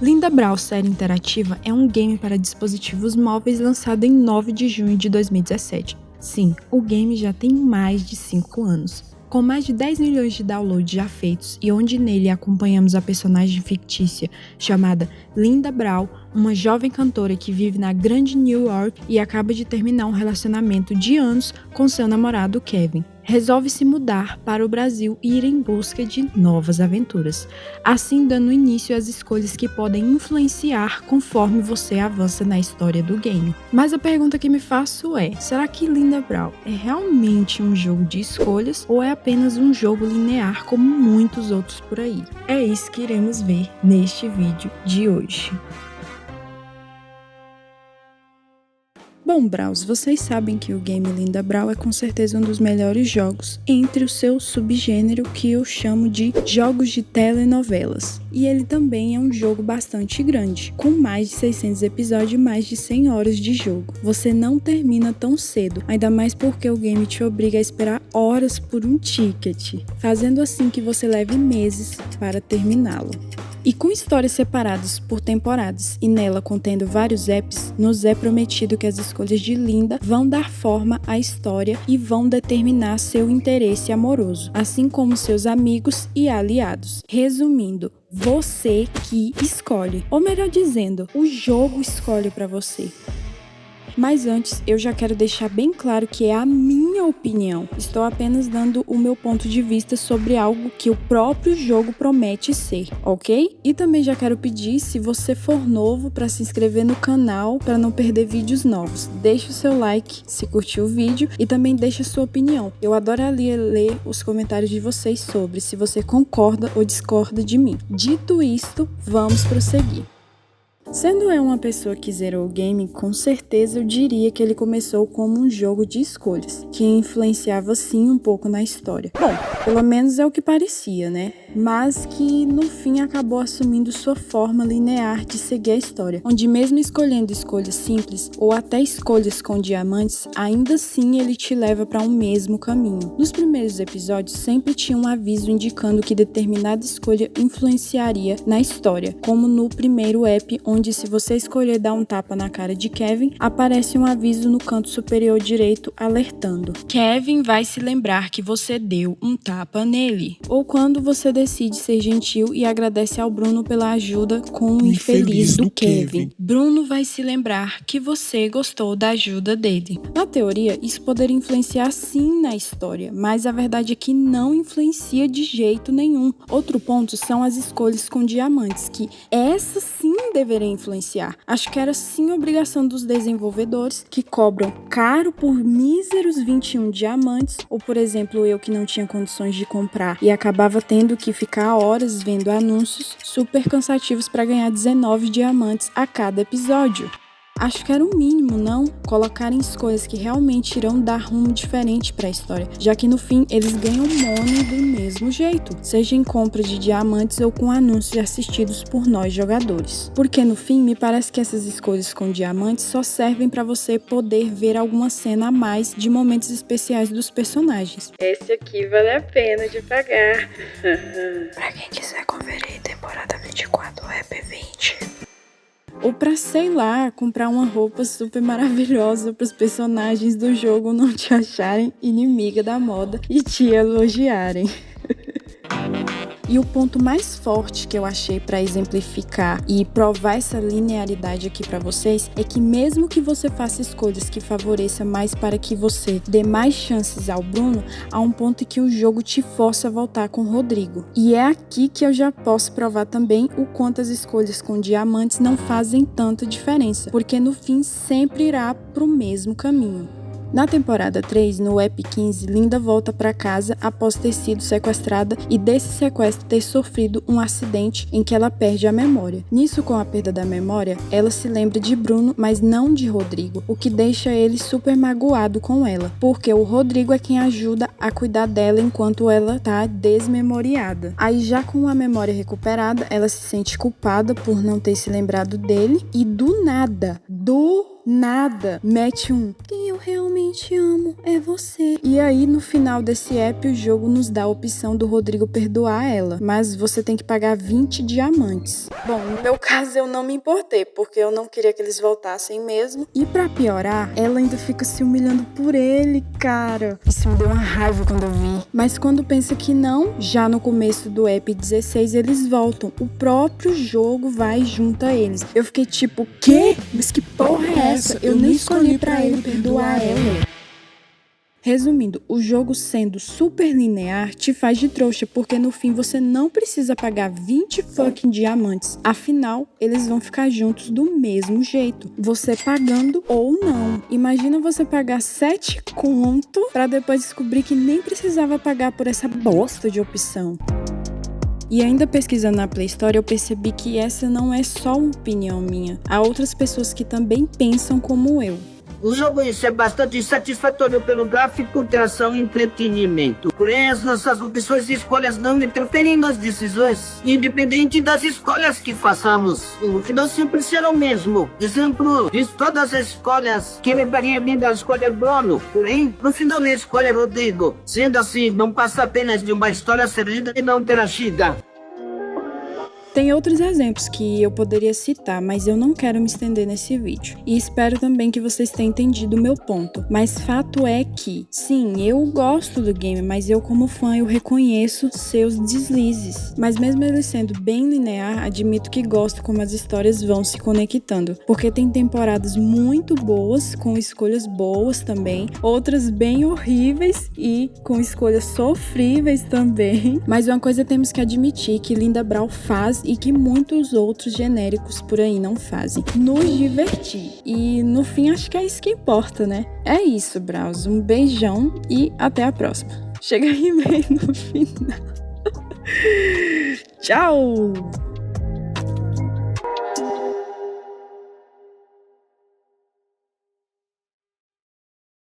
Linda Brawl série interativa é um game para dispositivos móveis lançado em 9 de junho de 2017. Sim, o game já tem mais de 5 anos. Com mais de 10 milhões de downloads já feitos e onde nele acompanhamos a personagem fictícia chamada Linda Brawl, uma jovem cantora que vive na grande New York e acaba de terminar um relacionamento de anos com seu namorado Kevin. Resolve se mudar para o Brasil e ir em busca de novas aventuras, assim dando início às escolhas que podem influenciar conforme você avança na história do game. Mas a pergunta que me faço é, será que Linda Brawl é realmente um jogo de escolhas ou é apenas um jogo linear como muitos outros por aí? É isso que iremos ver neste vídeo de hoje. Bom, Braus, vocês sabem que o game Linda Brawl é com certeza um dos melhores jogos entre o seu subgênero que eu chamo de jogos de telenovelas. E ele também é um jogo bastante grande, com mais de 600 episódios e mais de 100 horas de jogo. Você não termina tão cedo, ainda mais porque o game te obriga a esperar horas por um ticket, fazendo assim que você leve meses para terminá-lo. E com histórias separadas por temporadas e nela contendo vários apps, nos é prometido que as escolhas de Linda vão dar forma à história e vão determinar seu interesse amoroso, assim como seus amigos e aliados. Resumindo, você que escolhe, ou melhor dizendo, o jogo escolhe para você. Mas antes, eu já quero deixar bem claro que é a minha opinião. Estou apenas dando o meu ponto de vista sobre algo que o próprio jogo promete ser, ok? E também já quero pedir, se você for novo, para se inscrever no canal para não perder vídeos novos. Deixe o seu like se curtiu o vídeo e também deixe a sua opinião. Eu adoraria ler os comentários de vocês sobre se você concorda ou discorda de mim. Dito isto, vamos prosseguir. Sendo eu uma pessoa que zerou o game, com certeza eu diria que ele começou como um jogo de escolhas, que influenciava sim um pouco na história. Bom, pelo menos é o que parecia, né? Mas que no fim acabou assumindo sua forma linear de seguir a história, onde mesmo escolhendo escolhas simples ou até escolhas com diamantes, ainda assim ele te leva para um mesmo caminho. Nos primeiros episódios sempre tinha um aviso indicando que determinada escolha influenciaria na história, como no primeiro app, onde se você escolher dar um tapa na cara de Kevin, aparece um aviso no canto superior direito alertando: Kevin vai se lembrar que você deu um tapa nele. Ou quando você decide ser gentil e agradece ao Bruno pela ajuda com o infeliz do Kevin. Bruno vai se lembrar que você gostou da ajuda dele. Na teoria, isso poderia influenciar sim na história, mas a verdade é que não influencia de jeito nenhum. Outro ponto são as escolhas com diamantes, que essa sim deveria influenciar. Acho que era sim obrigação dos desenvolvedores, que cobram caro por míseros 21 diamantes, ou por exemplo eu que não tinha condições de comprar e acabava tendo que ficar horas vendo anúncios super cansativos para ganhar 19 diamantes a cada episódio. Acho que era o mínimo, não? Colocarem escolhas que realmente irão dar rumo diferente para a história, já que no fim eles ganham money do mesmo jeito, seja em compra de diamantes ou com anúncios assistidos por nós jogadores. Porque no fim me parece que essas escolhas com diamantes só servem para você poder ver alguma cena a mais de momentos especiais dos personagens. Esse aqui vale a pena de pagar. Pra quem quiser conferir temporada 24 Rap 20. Ou pra, sei lá, comprar uma roupa super maravilhosa pros personagens do jogo não te acharem inimiga da moda e te elogiarem. E o ponto mais forte que eu achei para exemplificar e provar essa linearidade aqui para vocês é que mesmo que você faça escolhas que favoreçam mais para que você dê mais chances ao Bruno, há um ponto em que o jogo te força a voltar com o Rodrigo. E é aqui que eu já posso provar também o quanto as escolhas com diamantes não fazem tanta diferença, porque no fim sempre irá pro mesmo caminho. Na temporada 3, no EP 15, Linda volta para casa após ter sido sequestrada e desse sequestro ter sofrido um acidente em que ela perde a memória. Nisso, com a perda da memória, ela se lembra de Bruno, mas não de Rodrigo, o que deixa ele super magoado com ela, porque o Rodrigo é quem ajuda a cuidar dela enquanto ela tá desmemoriada. Aí, já com a memória recuperada, ela se sente culpada por não ter se lembrado dele e do nada. Mete quem eu realmente amo é você. E aí, no final desse app, o jogo nos dá a opção do Rodrigo perdoar ela. Mas você tem que pagar 20 diamantes. Bom, no meu caso, eu não me importei, porque eu não queria que eles voltassem mesmo. E pra piorar, ela ainda fica se humilhando por ele, cara. Isso me deu uma raiva quando eu vi. Mas quando pensa que não, já no começo do app 16, eles voltam. O próprio jogo vai junto a eles. Eu fiquei tipo, quê? Mas que porra é essa? Eu nem escolhi pra ele perdoar ela. Resumindo, o jogo sendo super linear te faz de trouxa, porque no fim você não precisa pagar 20 fucking diamantes. Afinal, eles vão ficar juntos do mesmo jeito, você pagando ou não. Imagina você pagar 7 conto pra depois descobrir que nem precisava pagar por essa bosta de opção. E ainda pesquisando na Play Store, eu percebi que essa não é só uma opinião minha. Há outras pessoas que também pensam como eu. O jogo em si é bastante satisfatório pelo gráfico, interação e entretenimento. Porém, as nossas opções e escolhas não interferem nas decisões, independente das escolhas que façamos. O final sempre será o mesmo. Exemplo, de todas as escolhas, que levaria bem da escolha Bruno. Porém, no final a escolha Rodrigo. Sendo assim, não passa apenas de uma história serena e não interagida. Tem outros exemplos que eu poderia citar, mas eu não quero me estender nesse vídeo. E espero também que vocês tenham entendido o meu ponto. Mas fato é que, sim, eu gosto do game, mas eu como fã eu reconheço seus deslizes. Mas mesmo ele sendo bem linear, admito que gosto como as histórias vão se conectando. Porque tem temporadas muito boas, com escolhas boas também, outras bem horríveis e com escolhas sofríveis também. Mas uma coisa temos que admitir que Linda Brawl faz e que muitos outros genéricos por aí não fazem. Nos divertir. E no fim acho que é isso que importa, né? É isso, Braus. Um beijão e até a próxima. Chega aí bem no final. Tchau!